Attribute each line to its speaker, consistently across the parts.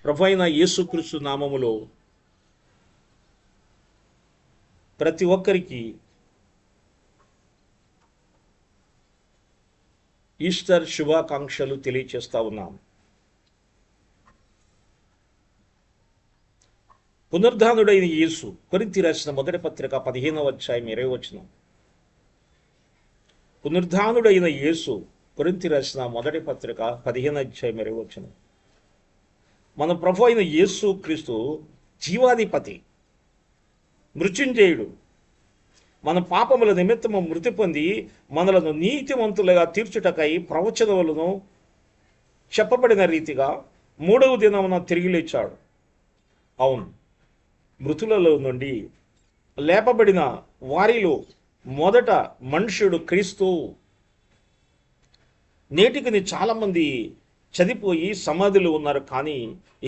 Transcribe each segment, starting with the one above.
Speaker 1: ప్రభువైన యేసుక్రీస్తు నామములో ప్రతి ఒక్కరికి ఈస్టర్ శుభాకాంక్షలు తెలియచేస్తా ఉన్నాం. పునరుద్ధానుడైన యేసు కొరింథీ రాసిన మొదటి పత్రిక 15వ అధ్యాయం 20వ వచనం. పునరుద్ధానుడైన యేసు కొరింథీ రాసిన మొదటి పత్రిక 15వ అధ్యాయం 20వ వచనం. మన ప్రభు అయిన యేసు క్రీస్తు జీవాధిపతి, మృత్యుంజయుడు. మన పాపముల నిమిత్తము మృతి పొంది మనలను నీతిమంతులుగా తీర్చుటకై ప్రవచనములను చెప్పబడిన రీతిగా 3వ దినమున తిరిగి లేచాడు. అవును, మృతులలో నుండి లేపబడిన వారిలో మొదట మనుష్యుడు క్రీస్తు. నేటికి చాలామంది చనిపోయి సమాధిలో ఉన్నారు, కానీ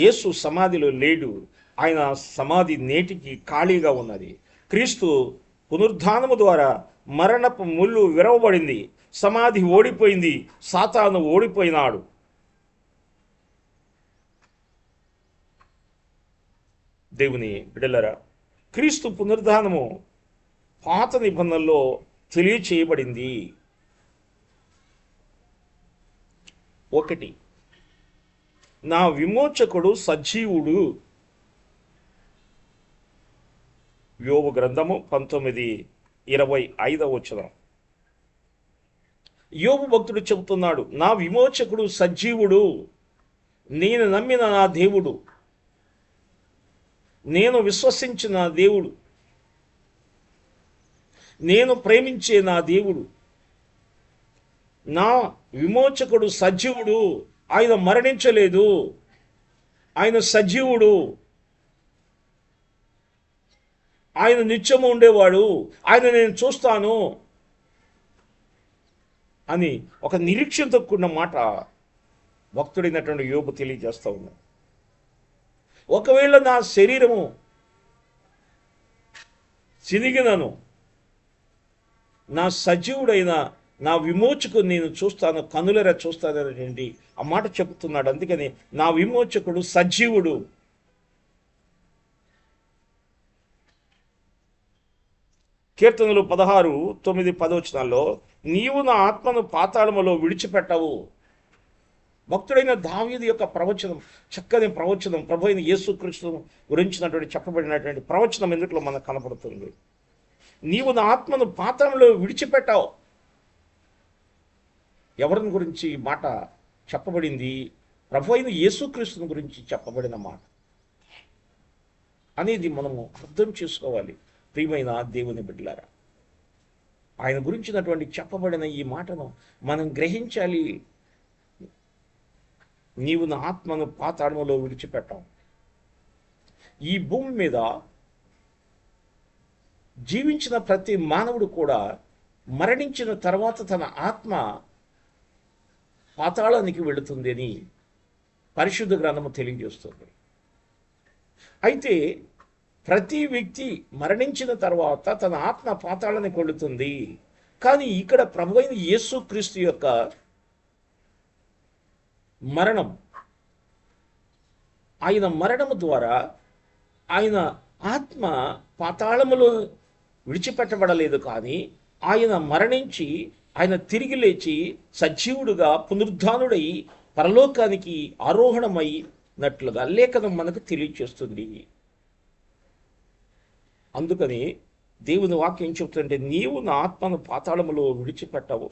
Speaker 1: యేసు సమాధిలో లేడు. ఆయన సమాధి నేటికి ఖాళీగా ఉన్నది. క్రీస్తు పునరుద్ధానము ద్వారా మరణపు ముళ్ళు విరవబడింది, సమాధి ఓడిపోయింది, సాతాను ఓడిపోయినాడు. దేవుని బిడ్డలారా, క్రీస్తు పునరుద్ధానము పాత నిబంధనలో తెలియచేయబడింది. 1, నా విమోచకుడు సజీవుడు. యోబు గ్రంథము 19:25వ వచనం. యోబు భక్తుడు చెబుతున్నాడు, నా విమోచకుడు సజీవుడు, నేను నమ్మిన నా దేవుడు, నేను విశ్వసించిన దేవుడు, నేను ప్రేమించే నా దేవుడు, నా విమోచకుడు సజీవుడు. ఆయన మరణించలేదు, ఆయన సజీవుడు, ఆయన నిత్యము ఉండేవాడు, ఆయన నేను చూస్తాను అని ఒక నిరీక్షణతో కూడిన మాట భక్తుడైనటువంటి యోబు తెలియజేస్తూ ఉన్నాడు. ఒకవేళ నా శరీరము చినిగినను, నా సజీవుడైన నా విమోచకుడు నేను చూస్తాను, కనులరా చూస్తానండి ఆ మాట చెబుతున్నాడు. అందుకని నా విమోచకుడు సజీవుడు. కీర్తనలు 16:9-10 నీవు నా ఆత్మను పాతాళములో విడిచిపెట్టవు. భక్తుడైన దావీదు యొక్క ప్రవచనం, చక్కని ప్రవచనం, ప్రభు అయిన యేసుక్రీస్తు గురించినటువంటి చెప్పబడినటువంటి ప్రవచనం ఎందులో మనకు కనపడుతుంది. నీవు నా ఆత్మను పాతాళంలో విడిచిపెట్టావు. ఎవరిని గురించి ఈ మాట చెప్పబడింది? ప్రభు అయిన యేసుక్రీస్తుని గురించి చెప్పబడిన మాట అనేది మనము అర్థం చేసుకోవాలి. ప్రియమైన దేవుని బిడ్డలారా, ఆయన గురించినటువంటి చెప్పబడిన ఈ మాటను మనం గ్రహించాలి. నీవు నా ఆత్మను పాతాళములో విడిచిపెట్టావు. ఈ భూమి మీద జీవించిన ప్రతి మానవుడు కూడా మరణించిన తర్వాత తన ఆత్మ పాతాళానికి వెళుతుంది అని పరిశుద్ధ గ్రంథము తెలియజేస్తుంది. అయితే ప్రతి వ్యక్తి మరణించిన తర్వాత తన ఆత్మ పాతాళానికి వెళుతుంది. కానీ ఇక్కడ ప్రభువైన యేసుక్రీస్తు యొక్క మరణం, ఆయన మరణము ద్వారా ఆయన ఆత్మ పాతాళములో విడిచిపెట్టబడలేదు, కానీ ఆయన మరణించి ఆయన తిరిగి లేచి సజీవుడుగా పునరుద్ధానుడై పరలోకానికి ఆరోహణమైనట్లుగా లేఖనం మనకు తెలియచేస్తుంది. అందుకని దేవుని వాక్యం చెబుతుంటే నీవు నా ఆత్మను పాతాళములో విడిచిపెట్టవు.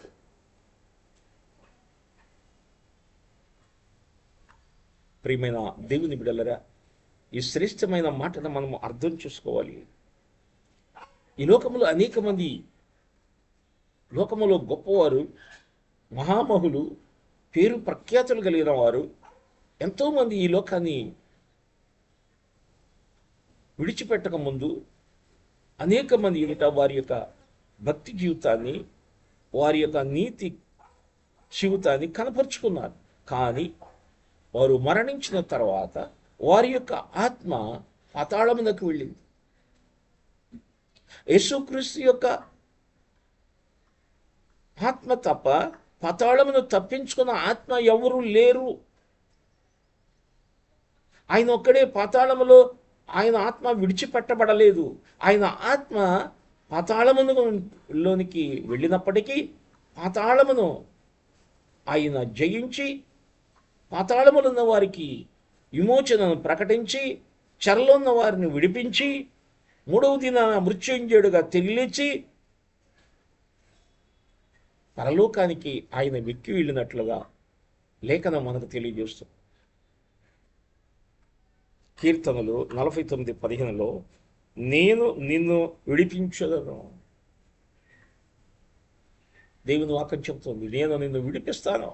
Speaker 1: ప్రియమైన దేవుని బిడ్డలరా, ఈ శ్రేష్టమైన మాటను మనము అర్థం చేసుకోవాలి. ఈ లోకములో అనేక మంది, లోకములో గొప్పవారు, మహామహులు, పేరు ప్రఖ్యాతులు కలిగిన వారు ఎంతోమంది ఈ లోకాన్ని విడిచిపెట్టక ముందు అనేక మంది ఎదుట వారి యొక్క భక్తి జీవితాన్ని, వారి యొక్క నీతి జీవితాన్ని కనపరుచుకున్నారు. కానీ వారు మరణించిన తర్వాత వారి యొక్క ఆత్మ పాతాళమునకు వెళ్ళింది. యేసుక్రీస్తు యొక్క ఆత్మ తప్ప పాతాళమును తప్పించుకున్న ఆత్మ ఎవరు లేరు. ఆయన ఒక్కడే పాతాళములో ఆయన ఆత్మ విడిచిపెట్టబడలేదు. ఆయన ఆత్మ పాతాళములోనికి వెళ్ళినప్పటికీ పాతాళమును ఆయన జయించి పాతాళములున్న వారికి విమోచనను ప్రకటించి చెరలో ఉన్న వారిని విడిపించి 3వ దినాన మృత్యుంజయుడుగా తిరిగిలేచి పరలోకానికి ఆయన వెక్కి వెళ్ళినట్లుగా లేఖనం మనకు తెలియజేస్తుంది. కీర్తనలు 49:15లో నేను నిన్ను విడిపించదను. దేవుని వాక్యం చెబుతుంది, నేను నిన్ను విడిపిస్తాను.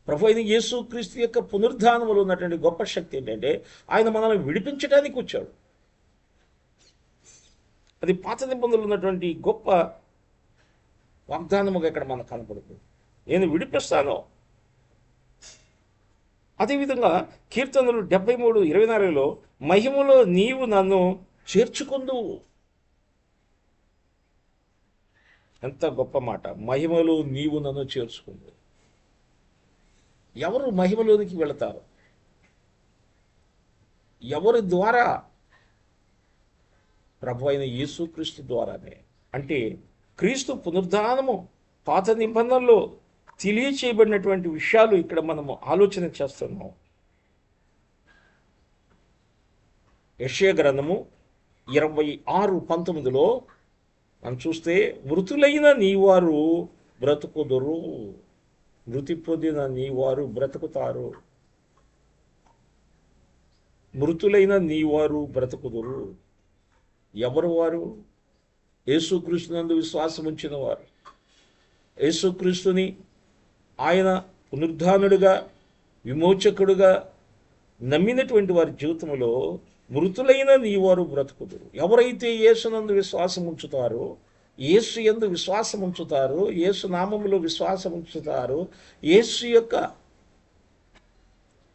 Speaker 1: ప్రభు అయిన యేసుక్రీస్తు యొక్క పునరుద్ధానములో ఉన్నటువంటి గొప్ప శక్తి ఏంటంటే ఆయన మనల్ని విడిపించడానికి వచ్చాడు. అది పాత నిబంధనలు ఉన్నటువంటి గొప్ప వాగ్దానముగా ఇక్కడ మనకు కనపడుతుంది. నేను విడిపిస్తాను. అదేవిధంగా కీర్తనలు 73:24లో మహిమలో నీవు నన్ను చేర్చుకుందువు. ఎంత గొప్ప మాట! మహిమలో నీవు నన్ను చేర్చుకుందు. ఎవరు మహిమలోనికి వెళతారు? ఎవరి ద్వారా? ప్రభు అయిన యేసుక్రీస్తు ద్వారానే. అంటే క్రీస్తు పునరుద్ధానము పాత నిబంధనలో తెలియచేయబడినటువంటి విషయాలు ఇక్కడ మనము ఆలోచన చేస్తున్నాం. యెషయా గ్రంథము 26:19లో మనం చూస్తే మృతులైన నీవారు బ్రతుకుదురు, మృతి పొందిన నీవారు బ్రతుకుతారు. మృతులైన నీవారు బ్రతుకుదురు. ఎవరు వారు? యేసుక్రీస్తునందు విశ్వాసం ఉంచిన వారు. యేసుక్రీస్తుని ఆయన పునరుద్ధానుడుగా విమోచకుడుగా నమ్మినటువంటి వారి జీవితంలో మృతులైన నీవారు బ్రతుకుదురు. ఎవరైతే యేసునందు విశ్వాసం ఉంచుతారో, యేసు యందు విశ్వాసం ఉంచుతారో, యేసు నామములో విశ్వాసం ఉంచుతారో, యేసు యొక్క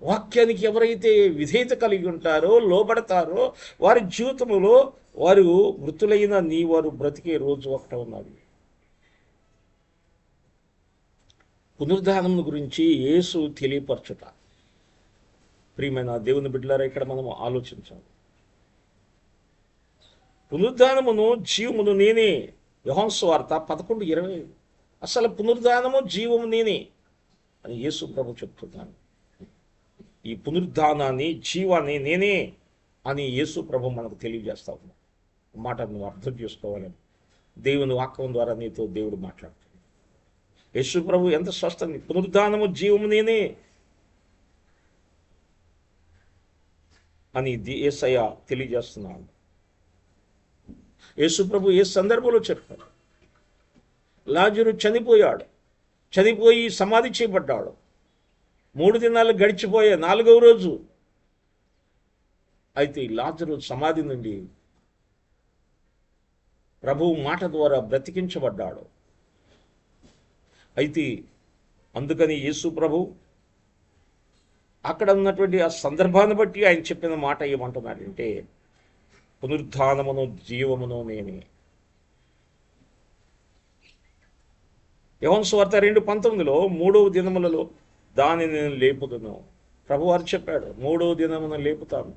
Speaker 1: వాక్యానికి ఎవరైతే విధేయత కలిగి ఉంటారో, లోబడతారో, వారి జీవితంలో వారు మృతులైన నీవారు బ్రతికే రోజు ఒకటి ఉన్నది. పునరుద్ధానం గురించి యేసు తెలియపరచుట. ప్రియమైన దేవుని బిడ్డలారా, ఇక్కడ మనం ఆలోచించాలి. పునరుద్ధానమును జీవమును నేనే. యోహాను సువార్త 11:20. అసలు పునరుద్ధానము జీవము నేనే అని యేసు ప్రభు చెప్తున్నాను. ఈ పునరుద్ధానాన్ని జీవాన్ని నేనే అని యేసు ప్రభు మనకు తెలియజేస్తా ఉన్నాడు. మాట నువ్వు అర్థం చేసుకోవాలని దేవుని వాక్యం ద్వారా నీతో దేవుడు మాట్లాడుతున్నాడు. యేసు ప్రభు ఎంత స్పష్టంగా పునరుద్ధానము జీవము నేనే అని యేసయ్య తెలియజేస్తున్నాడు. యేసు ప్రభు ఏ సందర్భంలో చెప్పాడు? లాజరు చనిపోయాడు, చనిపోయి సమాధి చేయబడ్డాడు. 3 దినాలు గడిచిపోయే 4వ రోజు అయితే లాజరు సమాధి నుండి ప్రభువు మాట ద్వారా బ్రతికించబడ్డాడు. అయితే అందుకని యేసు ప్రభు అక్కడ ఉన్నటువంటి ఆ సందర్భాన్ని బట్టి ఆయన చెప్పిన మాట ఏమంటున్నాడంటే, పునరుద్ధానమును జీవమును నేనే. యోహాను సువార్త 2:19లో 3వ దినములలో దానిని నేను లేపుదును. ప్రభువారు చెప్పాడు, 3వ దినమున లేపుతాను.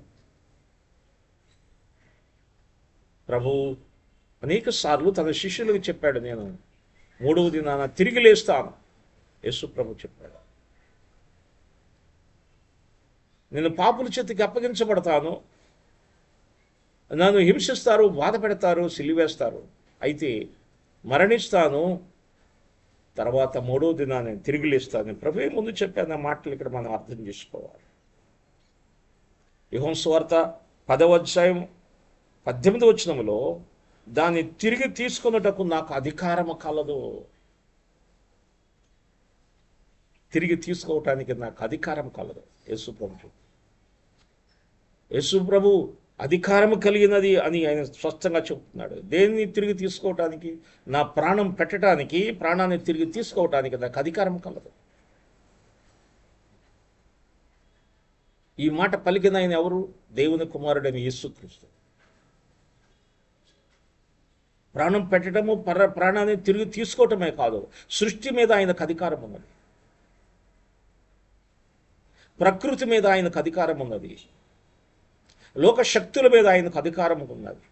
Speaker 1: ప్రభు అనేక సార్లు తన శిష్యులకు చెప్పాడు, నేను 3వ దినాన తిరిగి లేస్తాను. యేసు ప్రభు చెప్పాడు, నేను పాపుల చేతికి అప్పగించబడతాను, నన్ను హింసిస్తారు, బాధ పెడతారు, సిలివేస్తారు, అయితే మరణిస్తాను, తర్వాత 3వ దినాన్ని తిరిగి లేస్తాను. ప్రభువే ముందు చెప్పాను. ఆ మాటలు ఇక్కడ మనం అర్థం చేసుకోవాలి. యోహాను సువార్త 10:18 దాన్ని తిరిగి తీసుకొనుటకు నాకు అధికారము కలదు. తిరిగి తీసుకోవటానికి నాకు అధికారం కలదు. యేసు ప్రభు అధికారం కలిగినది అని ఆయన స్పష్టంగా చెప్తున్నాడు. దేన్ని తిరిగి తీసుకోవటానికి? నా ప్రాణం పెట్టడానికి, ప్రాణాన్ని తిరిగి తీసుకోవటానికి నాకు అధికారం కలదు. ఈ మాట పలికిన ఆయన ఎవరు? దేవుని కుమారుడైన యేసుక్రీస్తు. ప్రాణం పెట్టడము, ప్రాణాన్ని తిరిగి తీసుకోవటమే కాదు, సృష్టి మీద ఆయనకు అధికారం ఉన్నది. ప్రకృతి మీద ఆయనకు అధికారం ఉన్నది, లోక శక్తుల మీద ఆయనకు అధికారం ఉన్నది,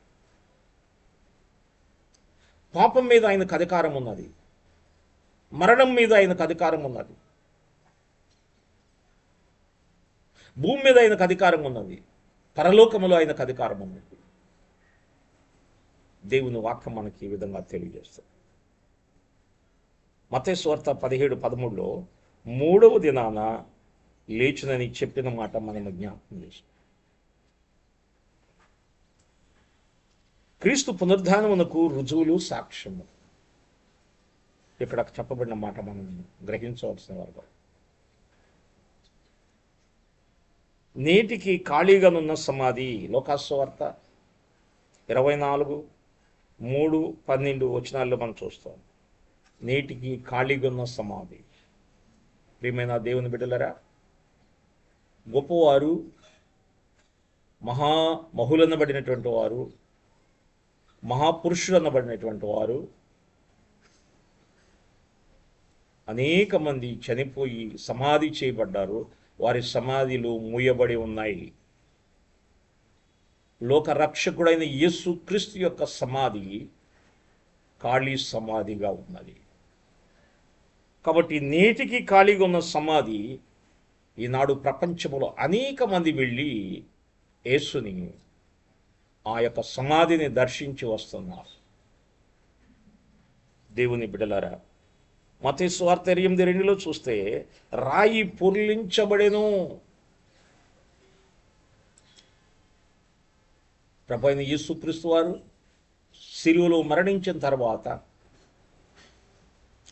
Speaker 1: పాపం మీద ఆయనకు అధికారం ఉన్నది, మరణం మీద ఆయనకు అధికారం ఉన్నది, భూమి మీద ఆయనకు అధికారం ఉన్నది, పరలోకములో ఆయనకు అధికారం ఉన్నది. దేవుని వాక్యం మనకి ఈ విధంగా తెలియజేస్తుంది. మత్తయి సువార్త 17:13లో మూడవ దినాన లేచునని చెప్పిన మాట మనము జ్ఞాపకం చేస్తాం. క్రీస్తు పునరుద్ధానమునకు రుజువులు, సాక్ష్యము ఇక్కడ చెప్పబడిన మాట మనం గ్రహించవలసిన వారు. నేటికి ఖాళీగానున్న సమాధి, లోకాసువార్త 24:3-12 మనం చూస్తాం. నేటికి ఖాళీగా ఉన్న సమాధి. ప్రియమైన దేవుని బిడ్డలరా, గొప్పవారు, మహామహులనబడినటువంటి వారు, మహాపురుషులు అనబడినటువంటి వారు అనేక మంది చనిపోయి సమాధి చేయబడ్డారు. వారి సమాధిలు మూయబడి ఉన్నాయి. లోకరక్షకుడైన యేసు క్రీస్తు యొక్క సమాధి ఖాళీ సమాధిగా ఉన్నది. కాబట్టి నేటికి ఖాళీగా ఉన్న సమాధి, ఈనాడు ప్రపంచంలో అనేక మంది వెళ్ళి యేసుని ఆ యొక్క సమాధిని దర్శించి వస్తున్నారు. దేవుని బిడ్డలారా, మత్తయి సువార్త 8:2లో చూస్తే రాయి పొర్లించబడెను. ప్రభువైన యేసుక్రీస్తు వారు శిలువలో మరణించిన తర్వాత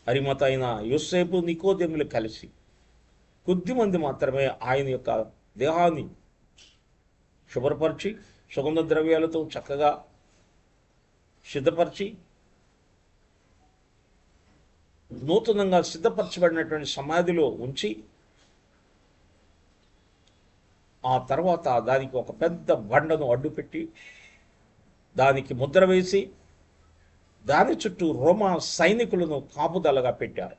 Speaker 1: అరిమత అయిన యోసేపు, నికోదేములు కలిసి కొద్దిమంది మాత్రమే ఆయన యొక్క దేహాన్ని శుభ్రపరిచి సుగంధ ద్రవ్యాలతో చక్కగా సిద్ధపరిచి నూతనంగా సిద్ధపరచబడినటువంటి సమాధిలో ఉంచి, ఆ తర్వాత దానికి ఒక పెద్ద బండను అడ్డుపెట్టి దానికి ముద్ర వేసి దాని చుట్టూ రోమా సైనికులను కాపుదలగా పెట్టారు.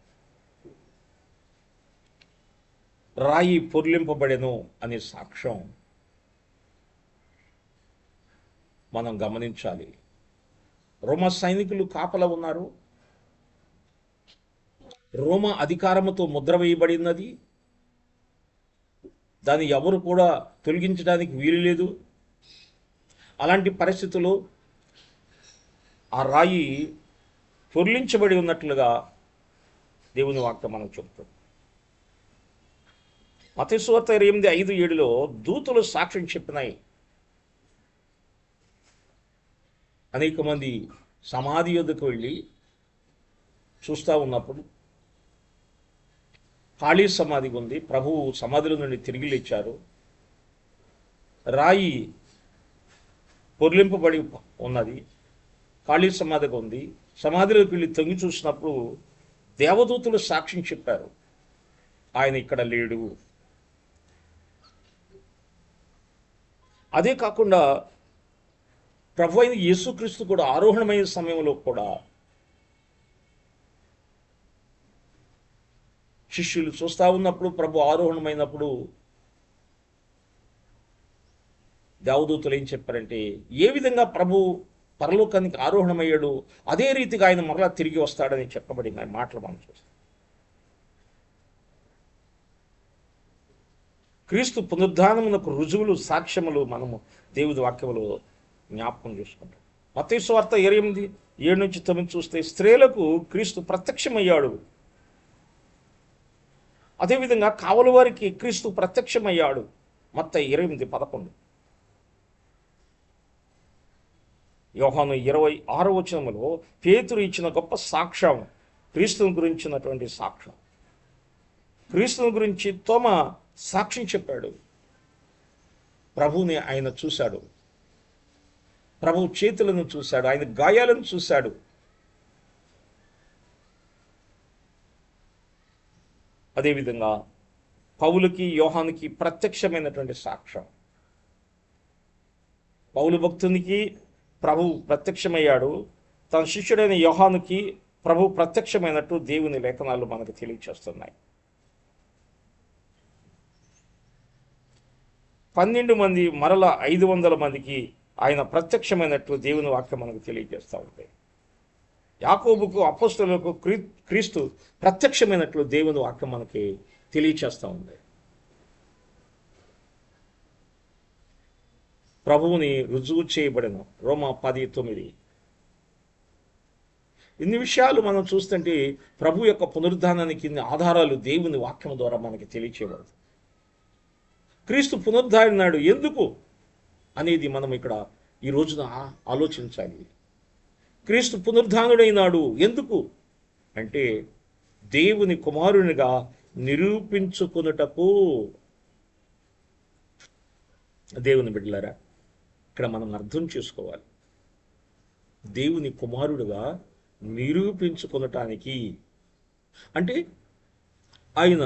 Speaker 1: రాయి పొర్లింపబడెను అనే సాక్ష్యం మనం గమనించాలి. రోమా సైనికులు కాపలా ఉన్నారు. రోమా అధికారముతో ముద్ర వేయబడినది. దాన్ని ఎవరు కూడా తొలగించడానికి వీలు లేదు. అలాంటి పరిస్థితుల్లో ఆ రాయి పొర్లించబడి ఉన్నట్లుగా దేవుని వాక్యం మనం చెప్తుంది. మత్తయి సువార్త 8:5-7లో దూతలు సాక్ష్యం చెప్పినాయి. అనేక మంది సమాధి యొద్దకు వెళ్ళి చూస్తూ ఉన్నప్పుడు ఖాళీ సమాధి ఉంది. ప్రభువు సమాధిలో నుండి తిరిగి లేచారు. రాయి పొర్లింపబడి ఉన్నది. ఖాళీ సమాధిగా ఉంది. సమాధిలోకి వెళ్ళి తొంగి చూసినప్పుడు దేవదూతలు సాక్ష్యం చెప్పారు, ఆయన ఇక్కడ లేడు. అదే కాకుండా ప్రభు అయిన యేసుక్రీస్తు కూడా ఆరోహణమైన సమయంలో కూడా శిష్యులు చూస్తూ ఉన్నప్పుడు, ప్రభు ఆరోహణమైనప్పుడు దేవదూతలు ఏం చెప్పారంటే, ఏ విధంగా ప్రభు పరలోకానికి ఆరోహణమయ్యాడు అదే రీతిగా ఆయన మరలా తిరిగి వస్తాడని చెప్పబడిన మాటలు మనం చూస్తాం. క్రీస్తు పునరుద్ధానమునకు రుజువులు, సాక్ష్యములు మనము దేవుని వాక్యములో జ్ఞాపకం చేసుకుంటాం. మత్తయి సువార్త 8:7-9 చూస్తే స్త్రీలకు క్రీస్తు ప్రత్యక్షమయ్యాడు. అదేవిధంగా కావలి వారికి క్రీస్తు ప్రత్యక్షమయ్యాడు. మత్తయి 8:11. యోహాను 26 పేతురు ఇచ్చిన గొప్ప సాక్ష్యం, క్రీస్తుని గురించినటువంటి సాక్ష్యం. క్రీస్తుని గురించి తోమ సాక్ష్యం చెప్పాడు. ప్రభువుని ఆయన చూశాడు, ప్రభు చేతులను చూశాడు, ఆయన గాయాలను చూశాడు. అదేవిధంగా పౌలుకి, యోహానుకి ప్రత్యక్షమైనటువంటి సాక్ష్యం. పౌలు భక్తునికి ప్రభు ప్రత్యక్షమయ్యాడు. తన శిష్యుడైన యోహానుకి ప్రభు ప్రత్యక్షమైనట్టు దేవుని లేఖనాలు మనకు తెలియచేస్తున్నాయి. 12 మంది మరలా 500 మందికి ఆయన ప్రత్యక్షమైనట్లు దేవుని వాక్యం మనకు తెలియజేస్తూ ఉంది. యాకోబుకు అపోస్తలులకు క్రీస్తు ప్రత్యక్షమైనట్లు దేవుని వాక్యం మనకి తెలియచేస్తూ ఉంది. ప్రభువుని రుజువు చేయబడిన రోమా 10:9. ఇన్ని విషయాలు మనం చూస్తుంటే ప్రభు యొక్క పునరుద్ధానానికి ఇన్ని ఆధారాలు దేవుని వాక్యం ద్వారా మనకి తెలియచేయబడదు. క్రీస్తు పునరుద్ధానాడు ఎందుకు అనేది మనం ఇక్కడ ఈ రోజున ఆలోచించాలి. క్రీస్తు పునరుద్ధానుడైనాడు ఎందుకు అంటే దేవుని కుమారునిగా నిరూపించుకొనుటకు. దేవుని బిడ్డలారా, ఇక్కడ మనం అర్థం చేసుకోవాలి. దేవుని కుమారుడుగా నిరూపించుకొనటానికి అంటే ఆయన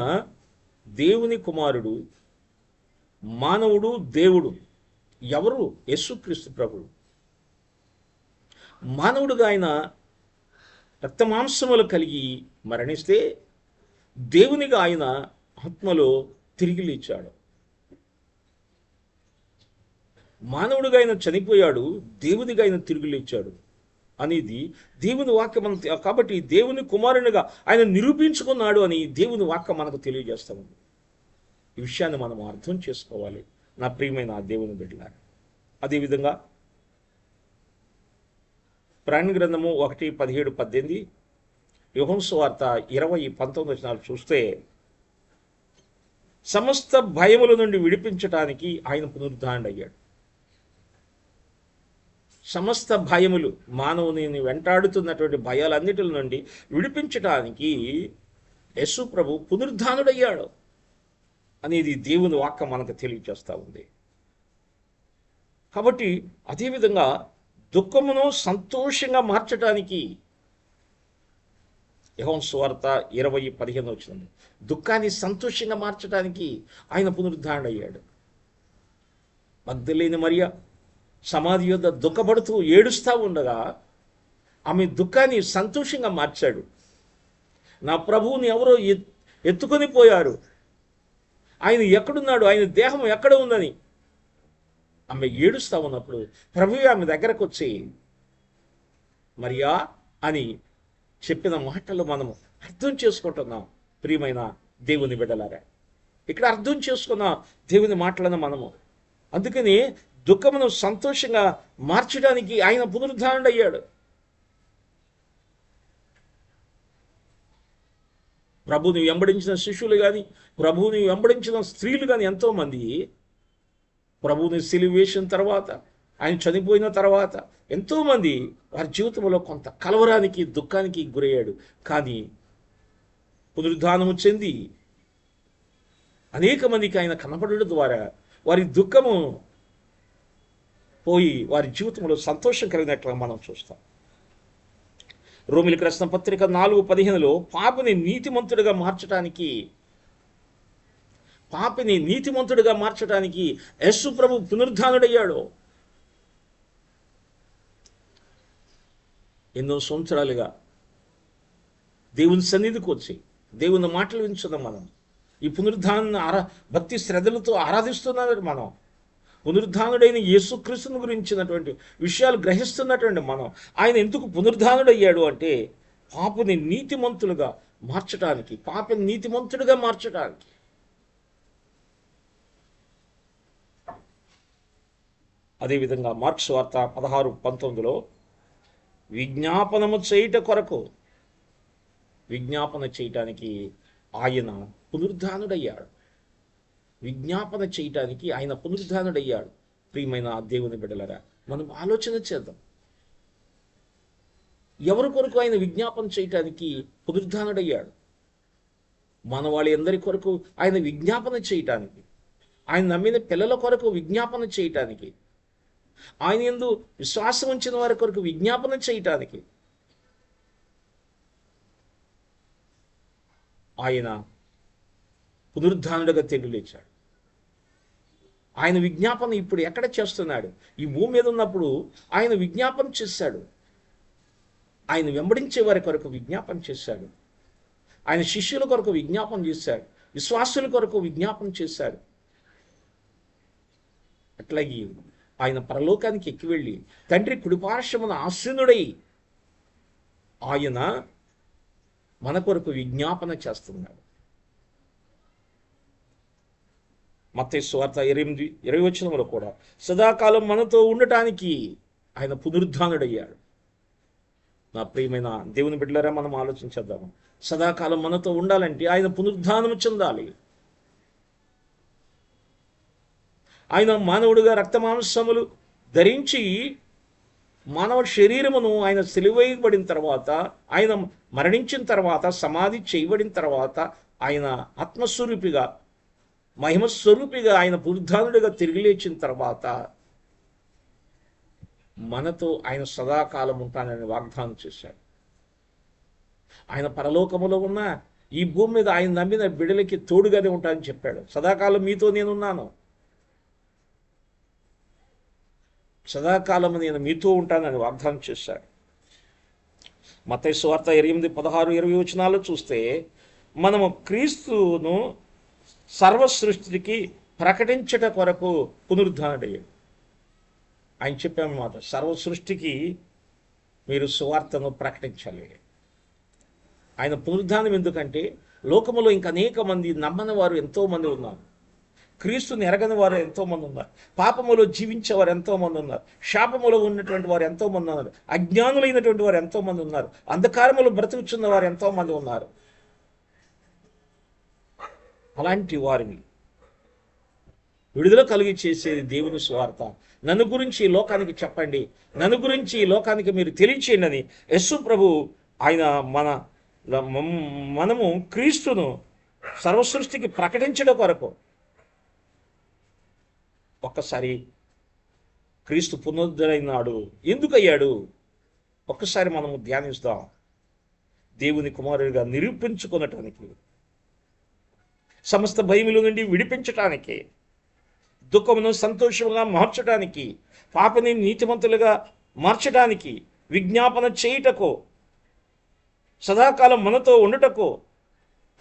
Speaker 1: దేవుని కుమారుడు, మానవుడు, దేవుడు. ఎవరు? యేసుక్రీస్తు ప్రభువు. మానవుడుగా ఆయన రక్తమాంసములు కలిగి మరణిస్తే దేవునిగా ఆయన ఆత్మలో తిరిగి లేచాడు. మానవుడిగా ఆయన చనిపోయాడు, దేవునిగా ఆయన తిరిగి లేచాడు అనేది దేవుని వాక్యం. కాబట్టి దేవుని కుమారునిగా ఆయన నిరూపించుకున్నాడు అని దేవుని వాక్యం మనకు తెలియజేస్తా ఉంది. ఈ విషయాన్ని మనం అర్థం చేసుకోవాలి నా ప్రియమైన దేవుని బిడ్డలారా. అదేవిధంగా ప్రకటన గ్రంథము 1:17-18, యోహాను సువార్త 20:19 చూస్తే సమస్త భయముల నుండి విడిపించటానికి ఆయన పునరుద్ధానుడయ్యాడు. సమస్త భయములు, మానవుని వెంటాడుతున్నటువంటి భయాలన్నిటి నుండి విడిపించటానికి యేసు ప్రభు పునరుద్ధానుడయ్యాడు అనేది దేవుని వాక్యం మనకు తెలియజేస్తూ ఉంది. కాబట్టి అదేవిధంగా దుఃఖమును సంతోషంగా మార్చటానికి యోహాను సువార్త 20:15 దుఃఖాన్ని సంతోషంగా మార్చడానికి ఆయన పునరుద్ధానుడయ్యాడు. మగ్దలేని మరియ సమాధి యొద్ద దుఃఖపడుతూ ఏడుస్తూ ఉండగా ఆమె దుఃఖాన్ని సంతోషంగా మార్చాడు. నా ప్రభువుని ఎవరో ఎత్తుకొని పోయారు, ఆయన ఎక్కడున్నాడు, ఆయన దేహం ఎక్కడ ఉందని ఆమె ఏడుస్తూ ఉన్నప్పుడు ప్రభువు ఆమె దగ్గరకు వచ్చి మరియా అని చెప్పిన మాటలు మనము అర్థం చేసుకుంటున్నాం. ప్రియమైన దేవుని బిడ్డలారా, ఇక్కడ అర్థం చేసుకున్న దేవుని మాటలను మనము, అందుకని దుఃఖమును సంతోషంగా మార్చడానికి ఆయన పునరుద్ధానుడయ్యాడు. ప్రభువుని వెంబడించిన శిష్యులు కానీ, ప్రభువుని వెంబడించిన స్త్రీలు కానీ ఎంతోమంది ప్రభువుని సిలువ వేసిన తర్వాత, ఆయన చనిపోయిన తర్వాత ఎంతోమంది వారి జీవితంలో కొంత కలవరానికి, దుఃఖానికి గురయ్యాడు. కానీ పునరుద్ధానము చెంది అనేక మందికి ఆయన కనపడడం ద్వారా వారి దుఃఖము పోయి వారి జీవితంలో సంతోషం కలిగినట్లుగా మనం చూస్తాం. రోమిలికి రాసిన పత్రిక 4:15 పాపిని నీతిమంతుడిగా మార్చడానికి యేసు ప్రభు పునరుద్ధానుడయ్యాడు. ఎన్నో సంవత్సరాలుగా దేవుని సన్నిధికి వచ్చి దేవుని మాటలు వింటున్నాం మనం. ఈ పునరుద్ధానాన్ని భక్తి శ్రద్ధలతో ఆరాధిస్తున్నారు మనం. పునరుద్ధానుడైన యేసుక్రీస్తుని గురించినటువంటి విషయాలు గ్రహిస్తున్నటువంటి మనం, ఆయన ఎందుకు పునరుద్ధానుడయ్యాడు అంటే పాపిని నీతిమంతుడిగా మార్చడానికి. అదేవిధంగా మార్క్స్ వార్త 16:19 విజ్ఞాపన చేయటానికి ఆయన పునరుద్ధానుడయ్యాడు. ప్రియమైన దేవుని బిడ్డలారా, మనం ఆలోచన చేద్దాం. ఎవరి కొరకు ఆయన విజ్ఞాపన చేయటానికి పునరుద్ధానుడయ్యాడు? మన వాళ్ళందరి కొరకు ఆయన విజ్ఞాపన చేయటానికి, ఆయన నమ్మిన పిల్లల కొరకు విజ్ఞాపన చేయటానికి, ఆయన యందు విశ్వాసం ఉంచిన వారి కొరకు విజ్ఞాపన చేయటానికి ఆయన పునరుద్ధానుడిగా తిరిగి లేచాడు. ఆయన విజ్ఞాపన ఇప్పుడు ఎక్కడ చేస్తున్నాడు? ఈ భూమి మీద ఉన్నప్పుడు ఆయన విజ్ఞాపన చేశాడు. ఆయన వెంబడించే వారి కొరకు విజ్ఞాపన చేశాడు. ఆయన శిష్యుల కొరకు విజ్ఞాపన చేశాడు. విశ్వాసుల కొరకు విజ్ఞాపన చేశాడు. అట్లాగే ఆయన పరలోకానికి ఎక్కి వెళ్ళి తండ్రి కుడిపార్శ్వమున ఆసీనుడై ఆయన మన కొరకు విజ్ఞాపన చేస్తున్నాడు. మత్తయి సువార్త 8:20 కూడా సదాకాలం మనతో ఉండటానికి ఆయన పునరుద్ధానుడయ్యాడు. నా ప్రియమైన దేవుని బిడ్డలారా, మనం ఆలోచించేద్దాము. సదాకాలం మనతో ఉండాలంటే ఆయన పునరుద్ధానము చెందాలి. ఆయన మానవుడిగా రక్తమాంసములు ధరించి మానవ శరీరమును ఆయన సిలువేయబడిన తర్వాత, ఆయన మరణించిన తర్వాత, సమాధి చేయబడిన తర్వాత, ఆయన ఆత్మస్వరూపిగా మహిమస్వరూపిగా ఆయన పునరుద్ధానుడిగా తిరిగి లేచిన తర్వాత మనతో ఆయన సదాకాలం ఉంటానని వాగ్దానం చేశాడు. ఆయన పరలోకములో ఉన్న ఈ భూమి మీద ఆయన నమ్మిన బిడ్డలకి తోడుగానే ఉంటానని చెప్పాడు. సదాకాలం మీతో నేనున్నాను, సదాకాలం నేను మీతో ఉంటానని వాగ్దానం చేశాడు. మత్తయి సువార్త 8:16-20 చూస్తే మనము క్రీస్తును సర్వ సృష్టికి ప్రకటించట కొరకు పునరుద్ధానుడయ్యాడు. ఆయన చెప్పామన్నమాట, సర్వ సృష్టికి మీరు సువార్తను ప్రకటించాలి. ఆయన పునరుద్ధానం ఎందుకంటే లోకములో ఇంకా అనేక మంది నమ్మని వారు ఎంతోమంది ఉన్నారు, క్రీస్తుని ఎరగని వారు ఎంతోమంది ఉన్నారు, పాపములో జీవించేవారు ఎంతోమంది ఉన్నారు, శాపములో ఉన్నటువంటి వారు ఎంతోమంది ఉన్నారు, అజ్ఞానులైనటువంటి వారు ఎంతోమంది ఉన్నారు, అంధకారములో బ్రతుకుచున్న వారు ఎంతోమంది ఉన్నారు. అలాంటి వారిని విడుదల కలిగి చేసేది దేవుని సువార్త. నన్ను గురించి ఈ లోకానికి చెప్పండి, నన్ను గురించి ఈ లోకానికి మీరు తెలియచేయండి అని యేసు ప్రభు ఆయన మనము క్రీస్తును సర్వసృష్టికి ప్రకటించడం కొరకు. ఒక్కసారి క్రీస్తు పునరుద్ధరణాడు ఎందుకు అయ్యాడు ఒక్కసారి మనము ధ్యానిస్తాం. దేవుని కుమారుడిగా నిరూపించుకునటానికి, సమస్త భయముల నుండి విడిపించటానికి, దుఃఖమును సంతోషముగా మార్చడానికి, పాపని నీతిమంతులుగా మార్చడానికి, విజ్ఞాపన చేయుటకు, సదాకాలం మనతో ఉండుటకు,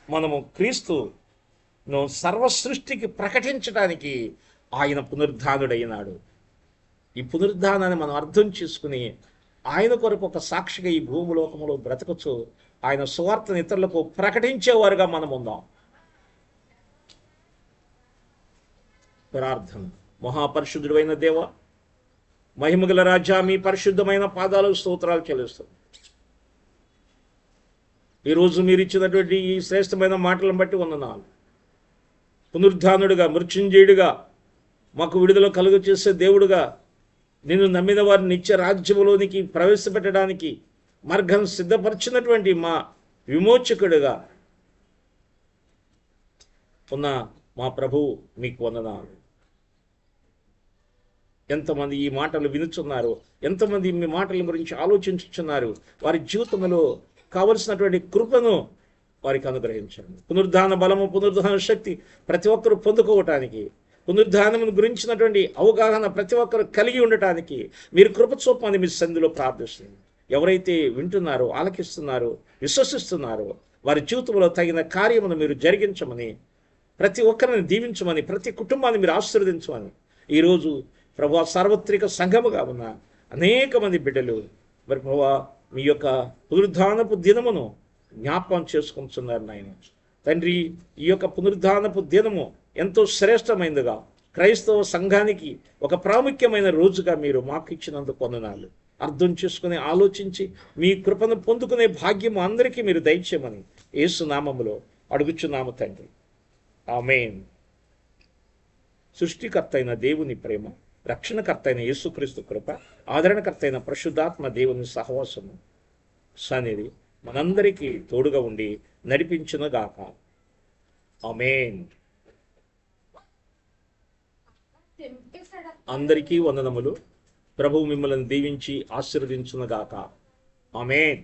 Speaker 1: మనము క్రీస్తును సర్వసృష్టికి ప్రకటించడానికి ఆయన పునరుద్ధానుడైనాడు. ఈ పునరుద్ధానాన్ని మనం అర్థం చేసుకుని ఆయన కొరకు ఒక సాక్షిగా ఈ భూమిలోకములో బ్రతకచ్చు, ఆయన సువార్తను ఇతరులకు ప్రకటించేవారుగా మనం ఉందాం. ప్రార్థన. మహాపరిశుద్ధుడైన దేవ, మహిమగల రాజా, మీ పరిశుద్ధమైన పాదాలకు స్తోత్రాలు చెల్లిస్తాం. ఈరోజు మీరు ఇచ్చినటువంటి ఈ శ్రేష్టమైన మాటలను బట్టి వందనాలు. పునరుద్ధానుడిగా, మృత్యుంజయుడిగా, మాకు విడుదల కలుగ చేసే దేవుడుగా, నిన్ను నమ్మిన వారిని నిత్య రాజ్యములోనికి ప్రవేశపెట్టడానికి మార్గం సిద్ధపరిచినటువంటి మా విమోచకుడిగా ఉన్న మా ప్రభువు మీకు వందనాలు. ఎంతమంది ఈ మాటలు వినుచున్నారు, ఎంతమంది మీ మాటల గురించి ఆలోచించుచున్నారు, వారి జీవితంలో కావలసినటువంటి కృపను వారికి అనుగ్రహించండి. పునరుద్ధాన బలము, పునరుద్ధాన శక్తి ప్రతి ఒక్కరూ పొందుకోవటానికి, పునరుద్ధానమును గురించినటువంటి అవగాహన ప్రతి ఒక్కరు కలిగి ఉండటానికి మీరు కృప చూపమని మీ సన్నిధిలో ప్రార్థిస్తుంది. ఎవరైతే వింటున్నారో, ఆలకిస్తున్నారో, విశ్వసిస్తున్నారో వారి జీవితంలో తగిన కార్యమును మీరు జరిగించమని, ప్రతి ఒక్కరిని దీవించమని, ప్రతి కుటుంబాన్ని మీరు ఆశీర్వదించమని ఈరోజు ప్రభువా సార్వత్రిక సంఘముగా ఉన్న అనేక మంది బిడ్డలు మరి ప్రభువా మీ యొక్క పునరుద్ధానపు దినమును జ్ఞాపకం చేసుకుంటున్నారు నాయన తండ్రి. ఈ యొక్క పునరుద్ధానపు దినము ఎంతో శ్రేష్టమైనదిగా క్రైస్తవ సంఘానికి ఒక ప్రాముఖ్యమైన రోజుగా మీరు మాకు ఇచ్చినందుకు వందనాలు. అర్థం చేసుకుని ఆలోచించి మీ కృపను పొందుకునే భాగ్యము అందరికీ మీరు దయచేయమని యేసు నామములో అడుగుచున్నాము తండ్రి. ఆమేన్. సృష్టికర్త అయిన దేవుని ప్రేమ, రక్షణకర్త అయిన యేసుక్రీస్తు కృప, ఆదరణకర్త అయిన పరిశుద్ధాత్మ దేవుని సహవాసము సన్నిధి మనందరికీ తోడుగా ఉండి నడిపించునుగాక. ఆమేన్. అందరికీ వందనములు. ప్రభువు మిమ్మల్ని దీవించి ఆశీర్వదించునుగాక. ఆమేన్.